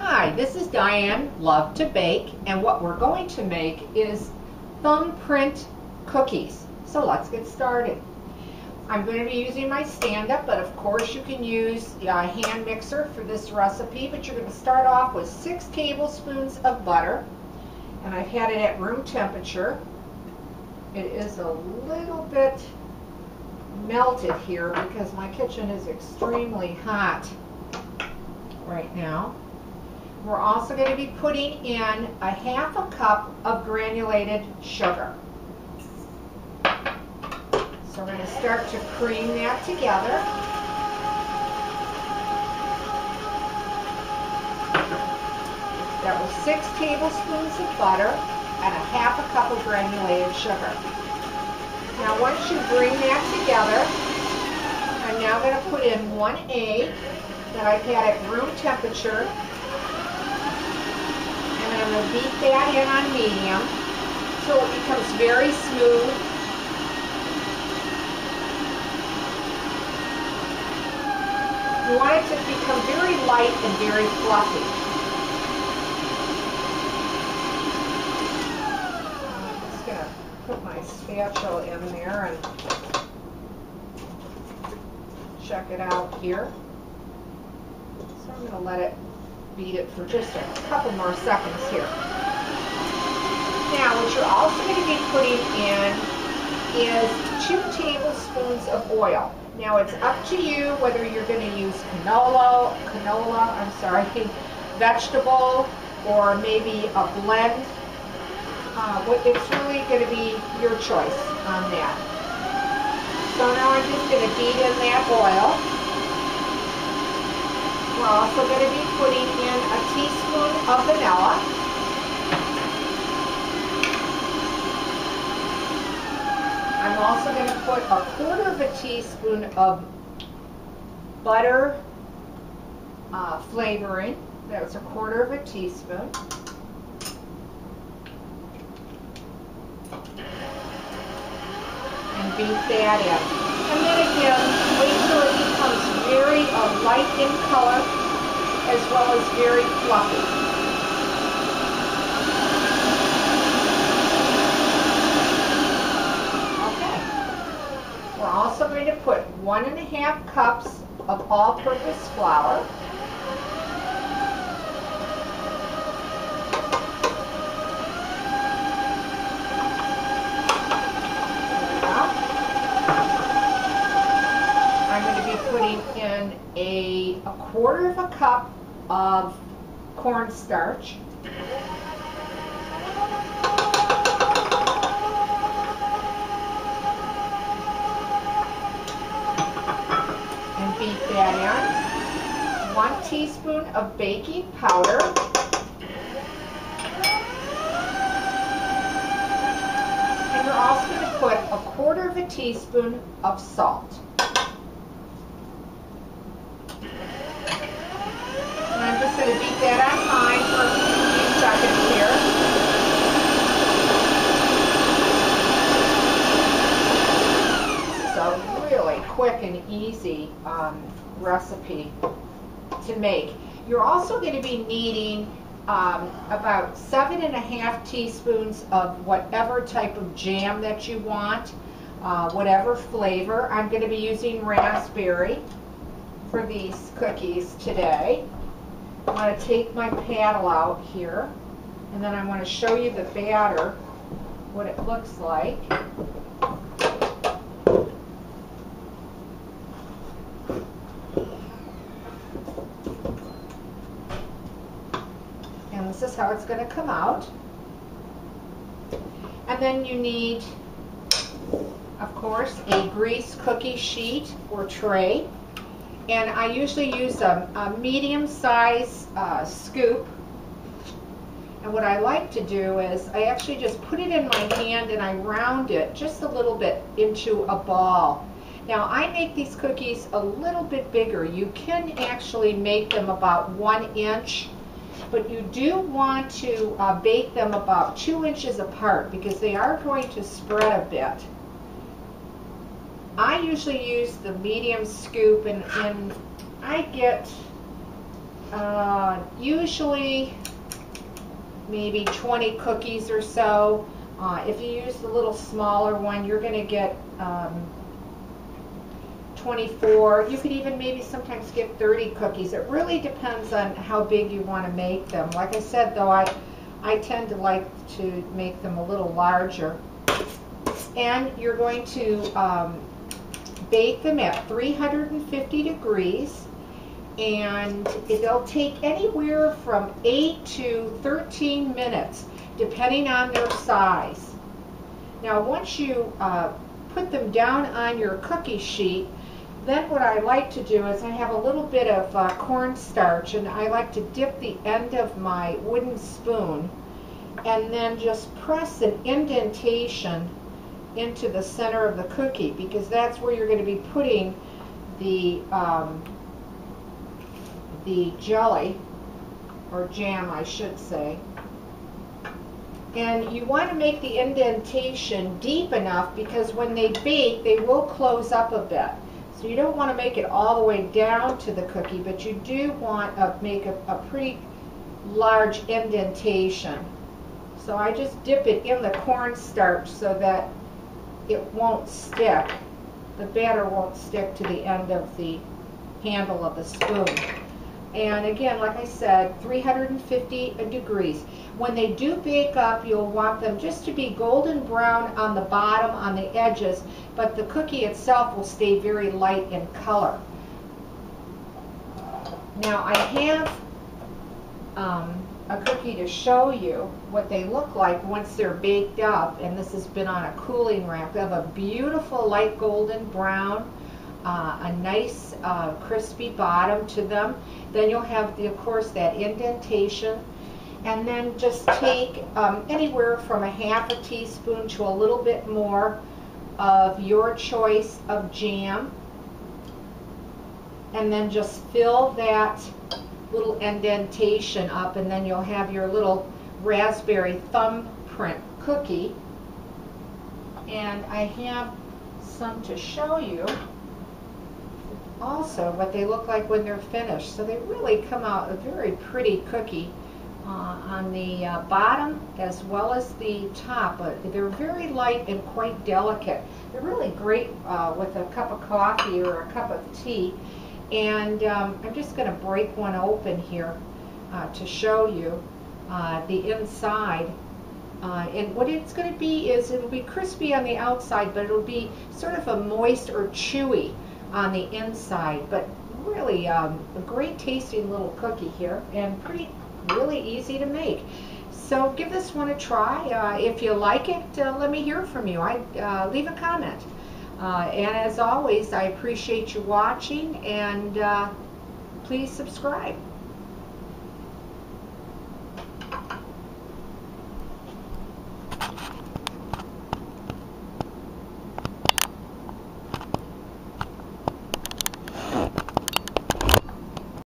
Hi, this is Diane Lovetobake, and what we're going to make is thumbprint cookies. So let's get started. I'm going to be using my stand-up, but of course you can use a hand mixer for this recipe, but you're going to start off with 6 tablespoons of butter, and I've had it at room temperature. It is a little bit melted here because my kitchen is extremely hot right now. We're also going to be putting in a half a cup of granulated sugar. So we're going to start to cream that together. That was 6 tablespoons of butter and a half a cup of granulated sugar. Now once you bring that together, I'm now going to put in 1 egg that I've had at room temperature. And I'm going to beat that in on medium so it becomes very smooth. You want it to become very light and very fluffy. I'm just going to put my spatula in there and check it out here. So I'm going to let it beat it for just a couple more seconds here. Now what you're also going to be putting in is 2 tablespoons of oil. Now it's up to you whether you're going to use vegetable, or maybe a blend. It's really going to be your choice on that. So now I'm just going to beat in that oil. We're also going to be putting in a teaspoon of vanilla. I'm also going to put a 1/4 of a teaspoon of butter flavoring. That was a 1/4 of a teaspoon. And beat that in. And then again, wait till it becomes very light in color as well as very fluffy. Okay. We're also going to put 1½ cups of all-purpose flour. Putting in a 1/4 of a cup of cornstarch. And beat that in. 1 teaspoon of baking powder. And we're also going to put a 1/4 of a teaspoon of salt. I'm just going to beat that on high for a few seconds here. This is a really quick and easy recipe to make. You're also going to be needing about 7½ teaspoons of whatever type of jam that you want, whatever flavor. I'm going to be using raspberry for these cookies today. I'm going to take my paddle out here, and then I want to show you the batter, what it looks like. And this is how it's going to come out. And then you need, of course, a grease cookie sheet or tray. And I usually use a medium-sized scoop. And what I like to do is I actually just put it in my hand and I round it just a little bit into a ball. Now I make these cookies a little bit bigger. You can actually make them about 1 inch, but you do want to bake them about 2 inches apart because they are going to spread a bit. I usually use the medium scoop, and I get usually maybe 20 cookies or so. If you use the little smaller one, you're going to get 24. You could even maybe sometimes get 30 cookies. It really depends on how big you want to make them. Like I said, though, I tend to like to make them a little larger. And you're going to bake them at 350 degrees. And they'll take anywhere from 8 to 13 minutes, depending on their size. Now, once you put them down on your cookie sheet, then what I like to do is I have a little bit of cornstarch, and I like to dip the end of my wooden spoon and then just press an indentation into the center of the cookie, because that's where you're going to be putting the jelly, or jam I should say. And you want to make the indentation deep enough, because when they bake they will close up a bit. So you don't want to make it all the way down to the cookie, but you do want to make a pretty large indentation. So I just dip it in the cornstarch so that it won't stick. The batter won't stick to the end of the handle of the spoon. And again, like I said, 350 degrees. When they do bake up, you'll want them just to be golden brown on the bottom, on the edges, but the cookie itself will stay very light in color. Now I have a cookie to show you what they look like once they're baked up, and this has been on a cooling rack. They have a beautiful light golden brown, a nice crispy bottom to them. Then you'll have, of course, that indentation. And then just take anywhere from a half a teaspoon to a little bit more of your choice of jam. And then just fill that little indentation up, and then you'll have your little raspberry thumbprint cookie. And I have some to show you also what they look like when they're finished. So they really come out a very pretty cookie on the bottom as well as the top. They're very light and quite delicate. They're really great with a cup of coffee or a cup of tea. And I'm just going to break one open here to show you the inside. And what it's going to be is it'll be crispy on the outside, but it'll be sort of a moist or chewy on the inside. But really a great tasting little cookie here, and really easy to make. So give this one a try. If you like it, let me hear from you. Leave a comment. And as always, I appreciate you watching, and please subscribe.